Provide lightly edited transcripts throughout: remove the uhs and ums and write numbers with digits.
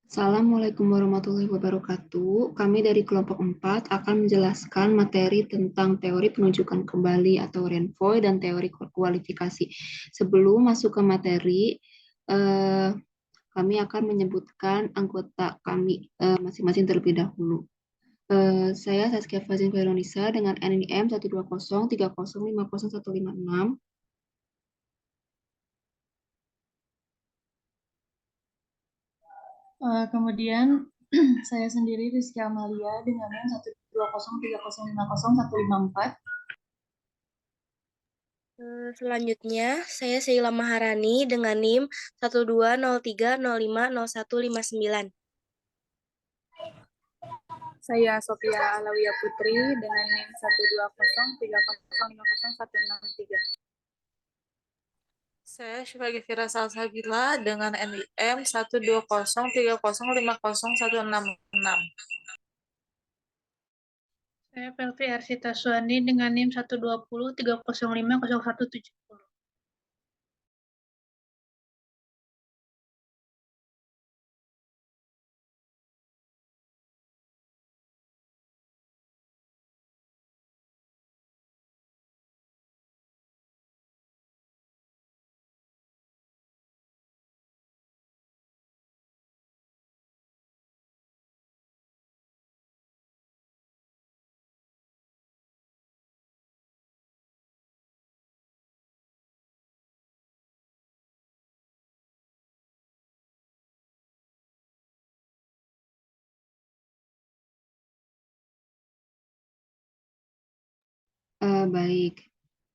Assalamualaikum warahmatullahi wabarakatuh. Kami dari kelompok 4 akan menjelaskan materi tentang teori penunjukan kembali atau Renvoy dan teori kualifikasi. Sebelum masuk ke materi, eh, kami akan menyebutkan anggota kami masing-masing terlebih dahulu. Saya Saskia Fazin Veronisa dengan NIM 12030505156. Kemudian saya sendiri Rizky Amalia dengan NIM 12030505154. Selanjutnya, saya Sheila Maharani dengan NIM 12030505159. Saya Sofia Alawiyah Putri dengan NIM 12030505163. Saya Syifa Gifira Salsabila dengan NIM 12030501666. Saya Pelvi Arsita Suwandi dengan NIM 12030500170. Baik,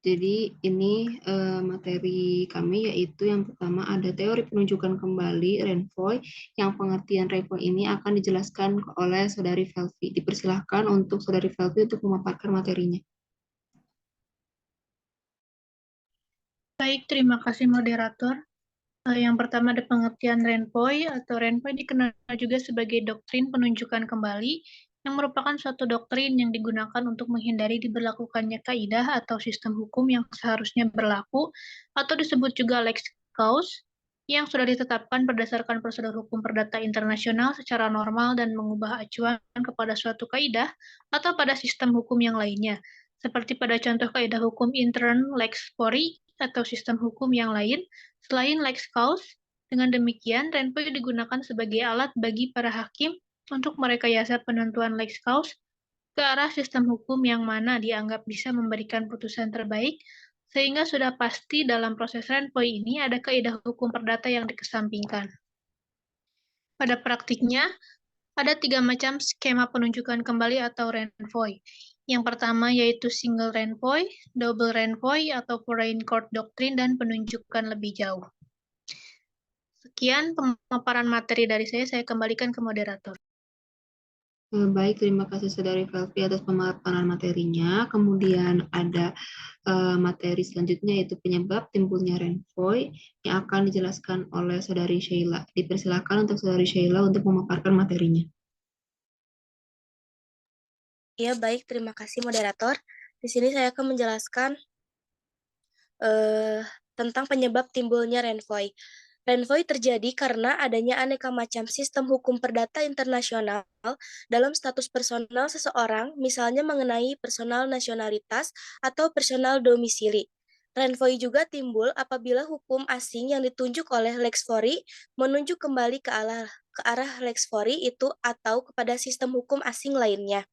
jadi ini materi kami yaitu yang pertama ada teori penunjukan kembali Renvoy. Yang pengertian Renvoy ini akan dijelaskan oleh Saudari Velvi. Dipersilahkan untuk Saudari Velvi untuk memaparkan materinya. Baik, terima kasih moderator. Yang pertama ada pengertian Renvoy atau Renvoy dikenal juga sebagai doktrin penunjukan kembali yang merupakan suatu doktrin yang digunakan untuk menghindari diberlakukannya kaidah atau sistem hukum yang seharusnya berlaku atau disebut juga lex causa yang sudah ditetapkan berdasarkan prosedur hukum perdata internasional secara normal dan mengubah acuan kepada suatu kaidah atau pada sistem hukum yang lainnya, seperti pada contoh kaidah hukum intern lex fori atau sistem hukum yang lain selain lex causa. Dengan demikian, Renvoy digunakan sebagai alat bagi para hakim untuk merekayasa penentuan lex causa ke arah sistem hukum yang mana dianggap bisa memberikan putusan terbaik, sehingga sudah pasti dalam proses Renvoy ini ada kaidah hukum perdata yang dikesampingkan. Pada praktiknya, ada 3 macam skema penunjukan kembali atau Renvoy. Yang pertama yaitu single Renvoy, double Renvoy, atau foreign court doctrine, dan penunjukan lebih jauh. Sekian pemaparan materi dari saya kembalikan ke moderator. Baik, terima kasih Saudari Velvi atas pemaparan materinya. Kemudian ada materi selanjutnya yaitu penyebab timbulnya Renvoy yang akan dijelaskan oleh Saudari Sheila. Dipersilakan untuk Saudari Sheila untuk memaparkan materinya. Ya, baik, terima kasih moderator. Di sini saya akan menjelaskan tentang penyebab timbulnya Renvoy. Renvoy terjadi karena adanya aneka macam sistem hukum perdata internasional dalam status personal seseorang, misalnya mengenai personal nasionalitas atau personal domisili. Renvoy juga timbul apabila hukum asing yang ditunjuk oleh Lex Fori menunjuk kembali ke arah Lex Fori itu atau kepada sistem hukum asing lainnya.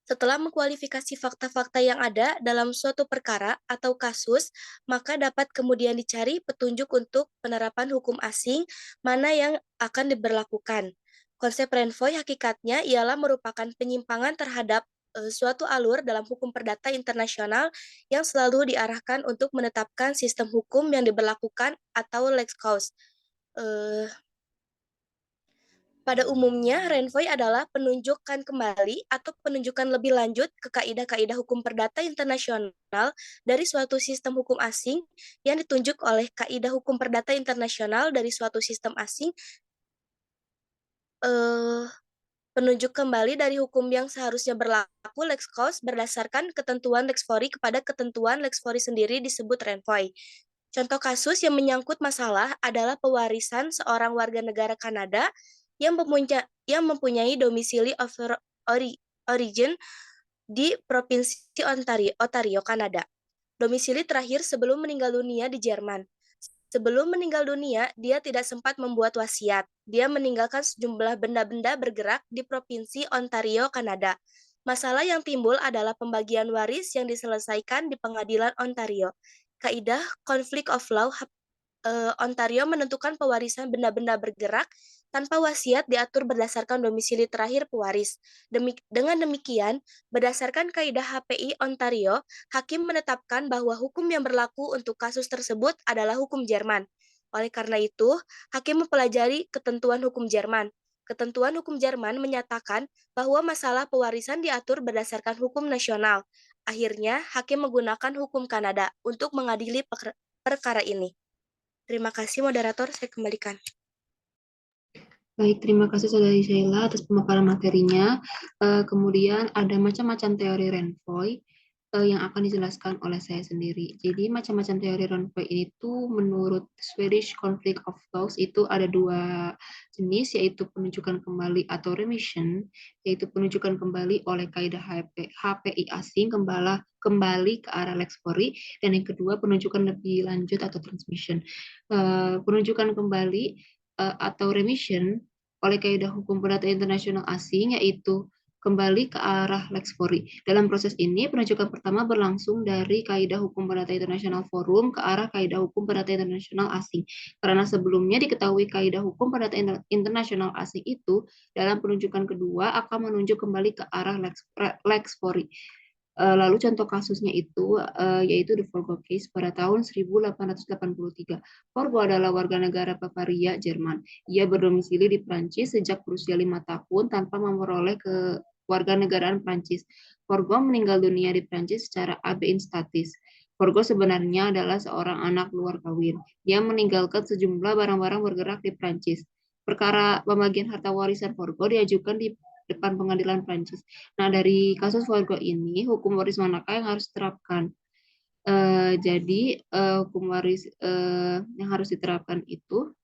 Setelah mengkualifikasi fakta-fakta yang ada dalam suatu perkara atau kasus, maka dapat kemudian dicari petunjuk untuk penerapan hukum asing mana yang akan diberlakukan. Konsep Renvoy hakikatnya ialah merupakan penyimpangan terhadap suatu alur dalam hukum perdata internasional yang selalu diarahkan untuk menetapkan sistem hukum yang diberlakukan atau lex causa. Pada umumnya, Renvoy adalah penunjukan kembali atau penunjukan lebih lanjut ke kaidah-kaidah hukum perdata internasional dari suatu sistem hukum asing yang ditunjuk oleh kaidah hukum perdata internasional dari suatu sistem asing, penunjuk kembali dari hukum yang seharusnya berlaku lex causa berdasarkan ketentuan lex fori kepada ketentuan lex fori sendiri disebut Renvoy. Contoh kasus yang menyangkut masalah adalah pewarisan seorang warga negara Kanada yang mempunyai domisili origin di Provinsi Ontario, Kanada. Domisili terakhir sebelum meninggal dunia di Jerman. Sebelum meninggal dunia, dia tidak sempat membuat wasiat. Dia meninggalkan sejumlah benda-benda bergerak di Provinsi Ontario, Kanada. Masalah yang timbul adalah pembagian waris yang diselesaikan di Pengadilan Ontario. Kaidah Conflict of Law Ontario menentukan pewarisan benda-benda bergerak tanpa wasiat diatur berdasarkan domisili terakhir pewaris. Dengan demikian, berdasarkan kaidah HPI Ontario, hakim menetapkan bahwa hukum yang berlaku untuk kasus tersebut adalah hukum Jerman. Oleh karena itu, hakim mempelajari ketentuan hukum Jerman. Ketentuan hukum Jerman menyatakan bahwa masalah pewarisan diatur berdasarkan hukum nasional. Akhirnya, hakim menggunakan hukum Kanada untuk mengadili perkara ini. Terima kasih, moderator. Saya kembalikan. Baik, terima kasih Saudari Sheila atas pemaparan materinya. Kemudian ada macam-macam teori Renvoy yang akan dijelaskan oleh saya sendiri. Jadi macam-macam teori Renvoy ini tuh menurut Swedish Conflict of Laws itu ada dua jenis, yaitu penunjukan kembali atau remission, yaitu penunjukan kembali oleh kaidah HPI asing kembali ke arah lex fori, dan yang kedua penunjukan lebih lanjut atau transmission. Penunjukan kembali atau remission oleh kaidah hukum perdata internasional asing, yaitu kembali ke arah lex fori. Dalam proses ini, penunjukan pertama berlangsung dari kaidah hukum perdata internasional forum ke arah kaidah hukum perdata internasional asing. Karena sebelumnya diketahui kaidah hukum perdata internasional asing itu dalam penunjukan kedua akan menunjuk kembali ke arah lex fori. Lalu contoh kasusnya itu yaitu the Forgo case pada tahun 1883. Forgo adalah warga negara Bavaria, Jerman. Ia berdomisili di Prancis sejak berusia 5 tahun tanpa memperoleh kewarganegaraan Prancis. Forgo meninggal dunia di Prancis secara ab instatis. Forgo sebenarnya adalah seorang anak luar kawin. Dia meninggalkan sejumlah barang-barang bergerak di Prancis. Perkara pembagian harta warisan Forgo diajukan di depan pengadilan Prancis. Nah, dari kasus Forgo ini, hukum waris manakah yang harus diterapkan? Jadi, hukum waris yang harus diterapkan itu,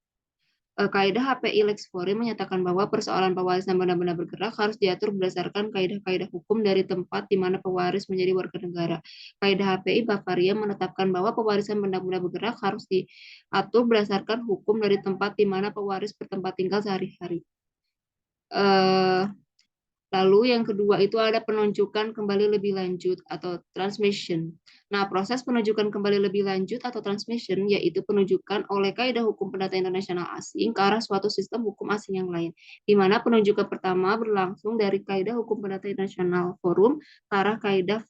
kaidah HPI Lex Fori menyatakan bahwa persoalan pewarisan benda-benda bergerak harus diatur berdasarkan kaidah-kaidah hukum dari tempat di mana pewaris menjadi warga negara. Kaidah HPI Bavaria menetapkan bahwa pewarisan benda-benda bergerak harus diatur berdasarkan hukum dari tempat di mana pewaris bertempat tinggal sehari-hari. Lalu yang kedua itu ada penunjukan kembali lebih lanjut atau transmission. Nah, proses penunjukan kembali lebih lanjut atau transmission yaitu penunjukan oleh kaidah hukum perdata internasional asing ke arah suatu sistem hukum asing yang lain, di mana penunjukan pertama berlangsung dari kaidah hukum perdata internasional forum ke arah kaidah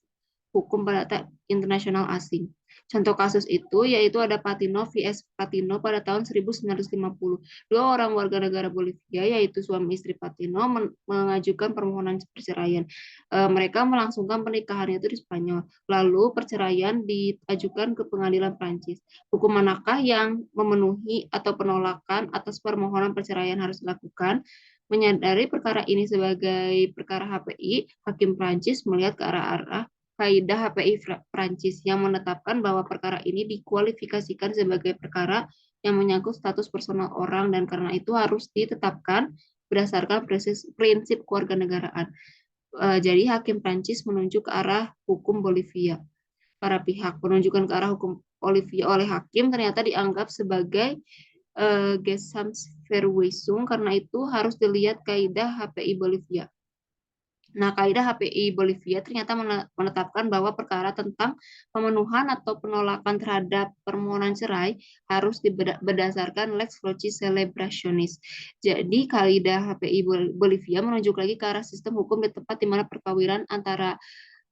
hukum perdata internasional asing. Contoh kasus itu yaitu ada Patino vs. Patino pada tahun 1950. Dua orang warga negara Bolivia, yaitu suami istri Patino, mengajukan permohonan perceraian. Mereka melangsungkan pernikahan itu di Spanyol. Lalu perceraian diajukan ke pengadilan Prancis. Hukum manakah yang memenuhi atau penolakan atas permohonan perceraian harus dilakukan? Menyadari perkara ini sebagai perkara HPI, Hakim Prancis melihat ke arah kaidah HPI Prancis yang menetapkan bahwa perkara ini dikualifikasikan sebagai perkara yang menyangkut status personal orang dan karena itu harus ditetapkan berdasarkan prinsip kewarganegaraan. Jadi Hakim Prancis menunjuk ke arah hukum Bolivia. Para pihak penunjukan ke arah hukum Bolivia oleh hakim ternyata dianggap sebagai Gesamtverweisung, karena itu harus dilihat kaidah HPI Bolivia. Nah, kaidah HPI Bolivia ternyata menetapkan bahwa perkara tentang pemenuhan atau penolakan terhadap permohonan cerai harus berdasarkan lex loci celebrationis. Jadi, kaidah HPI Bolivia menunjuk lagi ke arah sistem hukum di tempat di mana perkawinan antara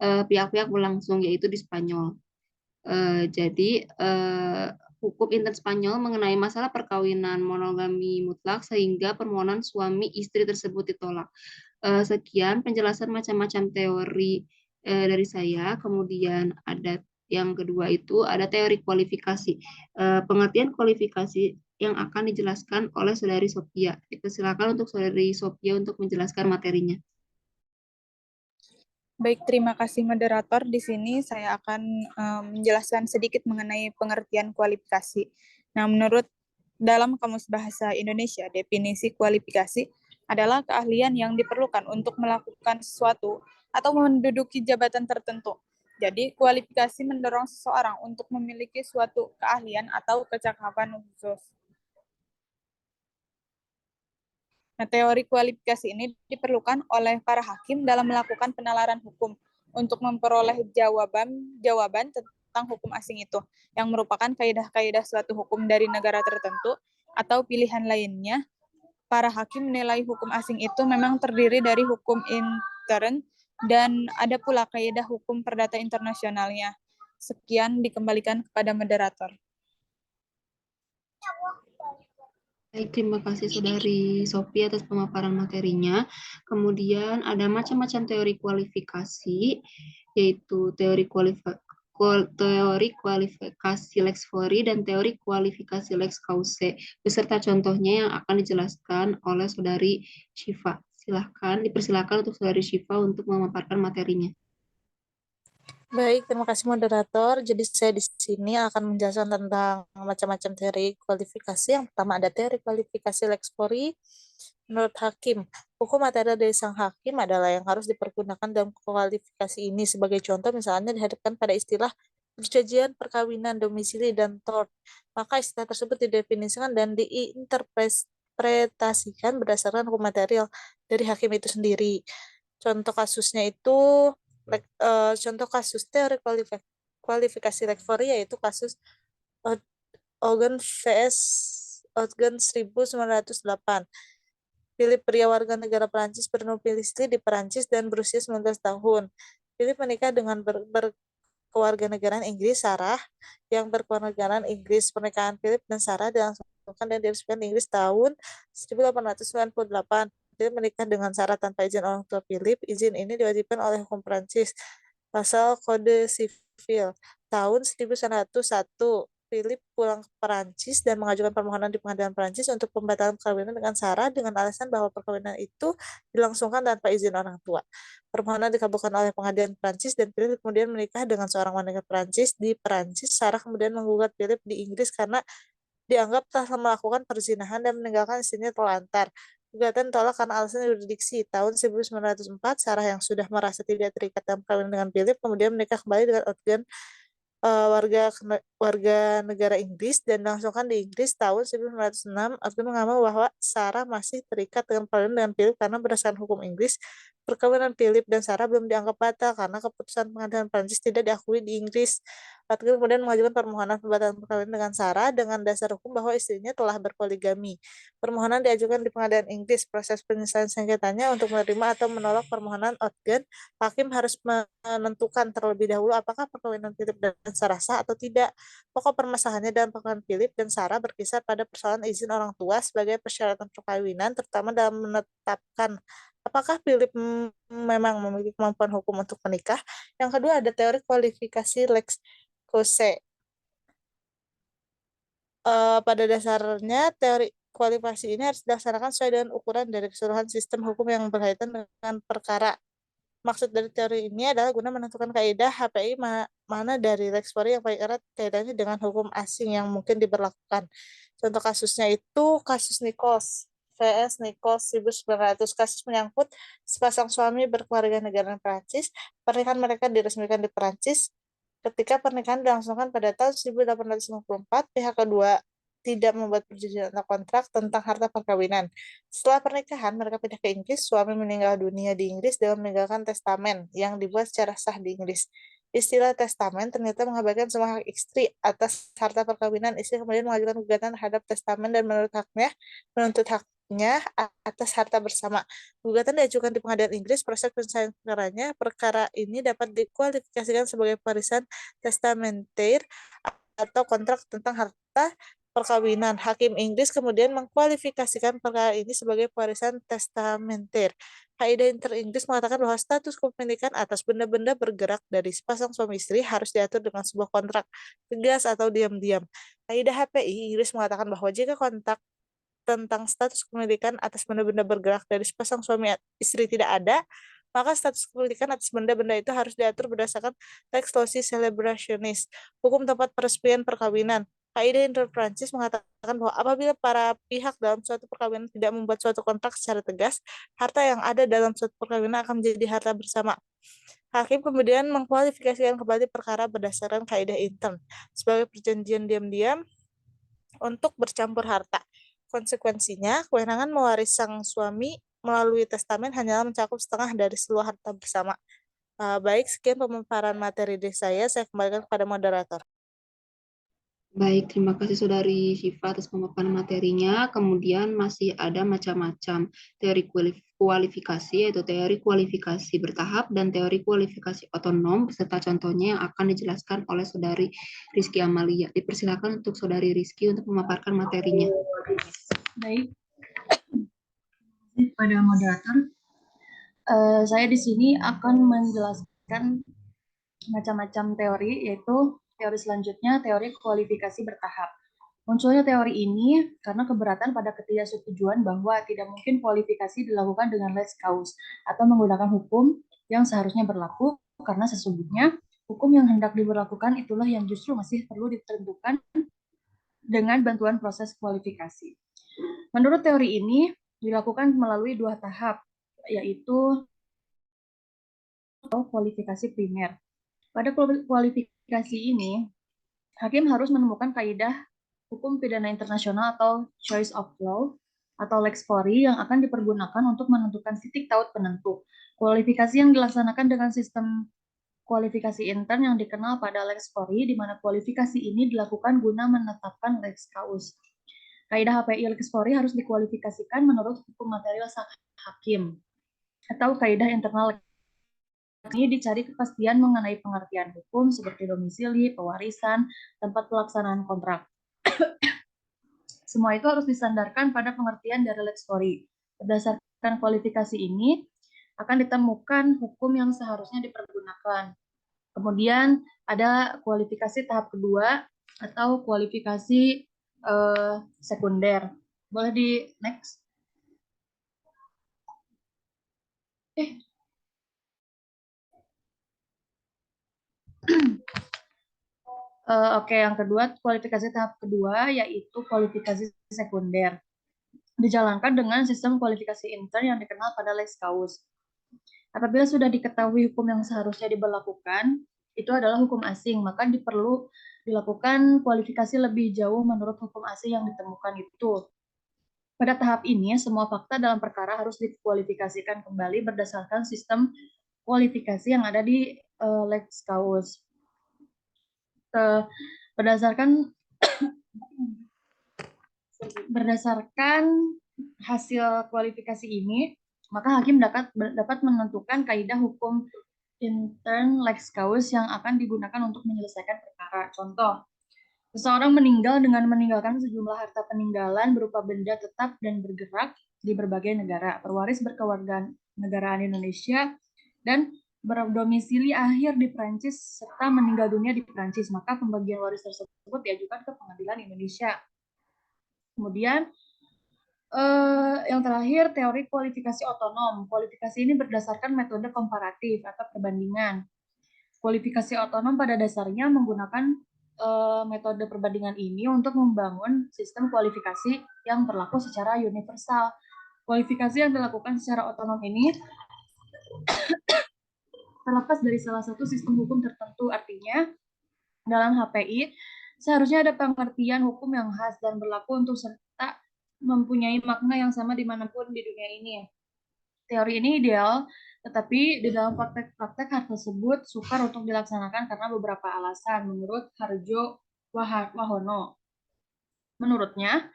pihak-pihak berlangsung, yaitu di Spanyol. Jadi, hukum intern Spanyol mengenai masalah perkawinan monogami mutlak sehingga permohonan suami istri tersebut ditolak. Sekian penjelasan macam-macam teori dari saya. Kemudian ada yang kedua itu ada teori kualifikasi. Pengertian kualifikasi yang akan dijelaskan oleh Saudari Sophia. Silakan untuk Saudari Sophia untuk menjelaskan materinya. Baik, terima kasih moderator. Di sini saya akan menjelaskan sedikit mengenai pengertian kualifikasi. Nah, menurut dalam Kamus Bahasa Indonesia, definisi kualifikasi adalah keahlian yang diperlukan untuk melakukan sesuatu atau menduduki jabatan tertentu. Jadi, kualifikasi mendorong seseorang untuk memiliki suatu keahlian atau kecakapan khusus. Nah, teori kualifikasi ini diperlukan oleh para hakim dalam melakukan penalaran hukum untuk memperoleh jawaban tentang hukum asing itu, yang merupakan kaidah-kaidah suatu hukum dari negara tertentu atau pilihan lainnya. Para hakim menilai hukum asing itu memang terdiri dari hukum intern dan ada pula kaidah hukum perdata internasionalnya. Sekian, dikembalikan kepada moderator. Baik, terima kasih Saudari Sophie atas pemaparan materinya. Kemudian ada macam-macam teori kualifikasi, yaitu teori kualifikasi Lex Fori dan teori kualifikasi Lex Cause, beserta contohnya yang akan dijelaskan oleh Saudari Syifa. Dipersilahkan untuk Saudari Syifa untuk memaparkan materinya. Baik, terima kasih moderator. Jadi saya di sini akan menjelaskan tentang macam-macam teori kualifikasi. Yang pertama ada teori kualifikasi Lex Fori. Menurut hakim, hukum material dari sang hakim adalah yang harus dipergunakan dalam kualifikasi ini. Sebagai contoh, misalnya dihadapkan pada istilah perjanjian perkawinan domisili dan tort. Maka istilah tersebut didefinisikan dan diinterpretasikan berdasarkan hukum material dari hakim itu sendiri. Contoh kasusnya itu contoh kasus teori kualifikasi Lex Fori yaitu kasus Ogan vs Ogan 1908. Philip, pria warga negara Prancis berdomisili di Prancis dan berusia 19 tahun. Philip menikah dengan berkewarganegaraan Inggris, Sarah, yang berkewarganegaraan Inggris. Pernikahan Philip dan Sarah dilangsungkan dan diresmikan di Inggris tahun 1898. Philip menikah dengan Sarah tanpa izin orang tua Philip. Izin ini diwajibkan oleh hukum Prancis. Pasal Kode Sivil tahun 1901. Philip pulang ke Perancis dan mengajukan permohonan di pengadilan Perancis untuk pembatalan perkawinan dengan Sarah dengan alasan bahwa perkawinan itu dilangsungkan tanpa izin orang tua. Permohonan dikabulkan oleh pengadilan Perancis dan Philip kemudian menikah dengan seorang wanita Perancis di Perancis. Sarah kemudian menggugat Philip di Inggris karena dianggap telah melakukan perzinahan dan meninggalkan istrinya terlantar. Gugatan tolak karena alasan yurisdiksi. Tahun 1904, Sarah yang sudah merasa tidak terikat dalam perkawinan dengan Philip kemudian menikah kembali dengan Ogden, warga negara Inggris, dan dilangsungkan di Inggris tahun 1906. Ogden mengaku bahwa Sarah masih terikat dengan perkawinan dengan Philip karena berdasarkan hukum Inggris, perkawinan Philip dan Sarah belum dianggap batal karena keputusan pengadilan Prancis tidak diakui di Inggris. Ogden kemudian mengajukan permohonan pembatalan perkawinan dengan Sarah dengan dasar hukum bahwa istrinya telah berpoligami. Permohonan diajukan di pengadilan Inggris. Proses penyelesaian sengketanya untuk menerima atau menolak permohonan Ogden, hakim harus menentukan terlebih dahulu apakah perkawinan Philip dan Sarah sah atau tidak. Pokok permasalahannya dalam perkawinan Philip dan Sarah berkisar pada persoalan izin orang tua sebagai persyaratan perkawinan, terutama dalam menetapkan apakah Philip memang memiliki kemampuan hukum untuk menikah. Yang kedua ada teori kualifikasi Lex Cause. Pada dasarnya teori kualifikasi ini harus dilaksanakan sesuai dengan ukuran dari keseluruhan sistem hukum yang berkaitan dengan perkara. Maksud dari teori ini adalah guna menentukan kaidah HPI mana dari Lex Fori yang paling erat kaitannya dengan hukum asing yang mungkin diberlakukan. Contoh kasusnya itu kasus Nichols vs. Nichols 1900. Kasus menyangkut sepasang suami berkeluarga negara Prancis. Pernikahan mereka diresmikan di Prancis. Ketika pernikahan dilangsungkan pada tahun 1854, pihak kedua tidak membuat perjanjian atau kontrak tentang harta perkawinan. Setelah pernikahan, mereka pindah ke Inggris. Suami meninggal dunia di Inggris dengan meninggalkan testamen yang dibuat secara sah di Inggris. Istilah testamen ternyata mengabaikan semua hak istri atas harta perkawinan. Istri kemudian mengajukan gugatan terhadap testamen dan menuntut haknya atas harta bersama. Gugatan diajukan di pengadilan Inggris. Proses penyelesaian perkara ini dapat dikualifikasikan sebagai warisan testamenter atau kontrak tentang harta perkawinan. Hakim Inggris kemudian mengkualifikasikan perkara ini sebagai warisan testamenter. Kaidah inter-Inggris mengatakan bahwa status kepemilikan atas benda-benda bergerak dari sepasang suami istri harus diatur dengan sebuah kontrak, tegas atau diam-diam. Kaidah HPI Inggris mengatakan bahwa jika kontrak tentang status kepemilikan atas benda-benda bergerak dari sepasang suami istri tidak ada, maka status kepemilikan atas benda-benda itu harus diatur berdasarkan lex loci celebrationis, hukum tempat peresmian perkawinan. Kaidah Inter Prancis mengatakan bahwa apabila para pihak dalam suatu perkawinan tidak membuat suatu kontrak secara tegas, harta yang ada dalam suatu perkawinan akan menjadi harta bersama. Hakim kemudian mengkualifikasikan kembali perkara berdasarkan kaidah intern sebagai perjanjian diam-diam untuk bercampur harta. Konsekuensinya, kewenangan mewaris sang suami melalui testamen hanyalah mencakup setengah dari seluruh harta bersama. Baik, sekian pemaparan materi dari saya kembalikan kepada moderator. Baik, terima kasih Saudari Syifa atas pemaparan materinya. Kemudian masih ada macam-macam teori kualifikasi, yaitu teori kualifikasi bertahap dan teori kualifikasi otonom, beserta contohnya yang akan dijelaskan oleh Saudari Rizky Amalia. Dipersilakan untuk Saudari Rizky untuk memaparkan materinya. Baik, pada moderator, saya di sini akan menjelaskan macam-macam teori, yaitu teori selanjutnya, teori kualifikasi bertahap. Munculnya teori ini karena keberatan pada ketidaksetujuan bahwa tidak mungkin kualifikasi dilakukan dengan lex causa atau menggunakan hukum yang seharusnya berlaku, karena sesungguhnya hukum yang hendak diberlakukan itulah yang justru masih perlu ditentukan dengan bantuan proses kualifikasi. Menurut teori ini, dilakukan melalui dua tahap, yaitu kualifikasi primer. Pada kualifikasi ini, hakim harus menemukan kaidah hukum pidana internasional atau choice of law atau lex fori yang akan dipergunakan untuk menentukan titik taut penentu. Kualifikasi yang dilaksanakan dengan sistem kualifikasi intern yang dikenal pada lex fori, di mana kualifikasi ini dilakukan guna menetapkan lex causa. Kaidah HPI lex fori harus dikualifikasikan menurut hukum material sang hakim atau kaidah internal. Ini dicari kepastian mengenai pengertian hukum seperti domisili, pewarisan, tempat pelaksanaan kontrak. Semua itu harus disandarkan pada pengertian dari lex fori. Berdasarkan kualifikasi ini, akan ditemukan hukum yang seharusnya dipergunakan. Kemudian ada kualifikasi tahap kedua atau kualifikasi sekunder. Boleh di next? Oke, yang kedua, kualifikasi tahap kedua yaitu kualifikasi sekunder. Dijalankan dengan sistem kualifikasi intern yang dikenal pada lex causa. Apabila sudah diketahui hukum yang seharusnya diberlakukan, itu adalah hukum asing, maka perlu dilakukan kualifikasi lebih jauh menurut hukum asing yang ditemukan itu. Pada tahap ini, semua fakta dalam perkara harus dikualifikasikan kembali berdasarkan sistem kualifikasi yang ada di lex causa. Berdasarkan hasil kualifikasi ini, maka hakim dapat menentukan kaidah hukum intern lex causa yang akan digunakan untuk menyelesaikan perkara. Contoh, seseorang meninggal dengan meninggalkan sejumlah harta peninggalan berupa benda tetap dan bergerak di berbagai negara. Pewaris berkewarganegaraan Indonesia dan berdomisili akhir di Prancis serta meninggal dunia di Prancis, maka pembagian waris tersebut diajukan ke pengadilan Indonesia. Kemudian yang terakhir, teori kualifikasi otonom. Kualifikasi ini berdasarkan metode komparatif atau perbandingan. Kualifikasi otonom pada dasarnya menggunakan metode perbandingan ini untuk membangun sistem kualifikasi yang berlaku secara universal. Kualifikasi yang dilakukan secara otonom ini terlepas dari salah satu sistem hukum tertentu. Artinya, dalam HPI, seharusnya ada pengertian hukum yang khas dan berlaku untuk serta mempunyai makna yang sama dimanapun di dunia ini. Teori ini ideal, tetapi di dalam praktek hal tersebut sukar untuk dilaksanakan karena beberapa alasan, menurut Harjo Wahono. Menurutnya,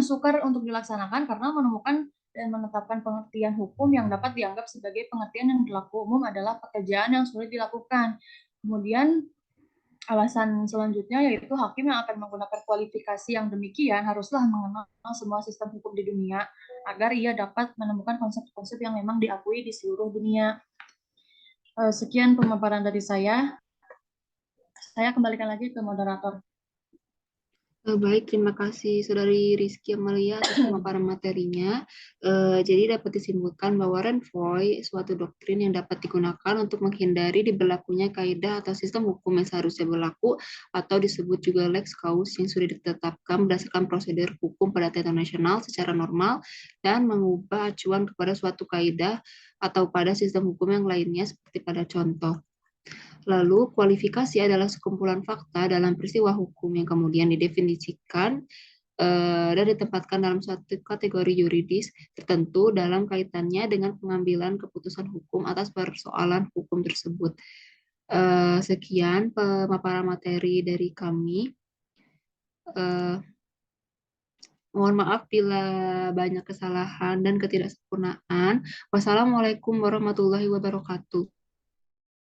sukar untuk dilaksanakan karena menemukan dan menetapkan pengertian hukum yang dapat dianggap sebagai pengertian yang berlaku umum adalah pekerjaan yang sulit dilakukan. Kemudian alasan selanjutnya yaitu hakim yang akan menggunakan kualifikasi yang demikian haruslah mengenal semua sistem hukum di dunia agar ia dapat menemukan konsep-konsep yang memang diakui di seluruh dunia. Sekian pemaparan dari saya. Saya kembalikan lagi ke moderator. Baik, terima kasih Saudari Rizky Amalia atas pemaparan materinya. Jadi dapat disimpulkan bahwa Renvoy suatu doktrin yang dapat digunakan untuk menghindari diberlakunya kaidah atau sistem hukum yang seharusnya berlaku atau disebut juga lex causa yang sudah ditetapkan berdasarkan prosedur hukum perdata internasional secara normal dan mengubah acuan kepada suatu kaidah atau pada sistem hukum yang lainnya seperti pada contoh. Lalu, kualifikasi adalah sekumpulan fakta dalam peristiwa hukum yang kemudian didefinisikan dan ditempatkan dalam suatu kategori yuridis tertentu dalam kaitannya dengan pengambilan keputusan hukum atas persoalan hukum tersebut. Sekian pemaparan materi dari kami. Mohon maaf bila banyak kesalahan dan ketidaksempurnaan. Wassalamualaikum warahmatullahi wabarakatuh.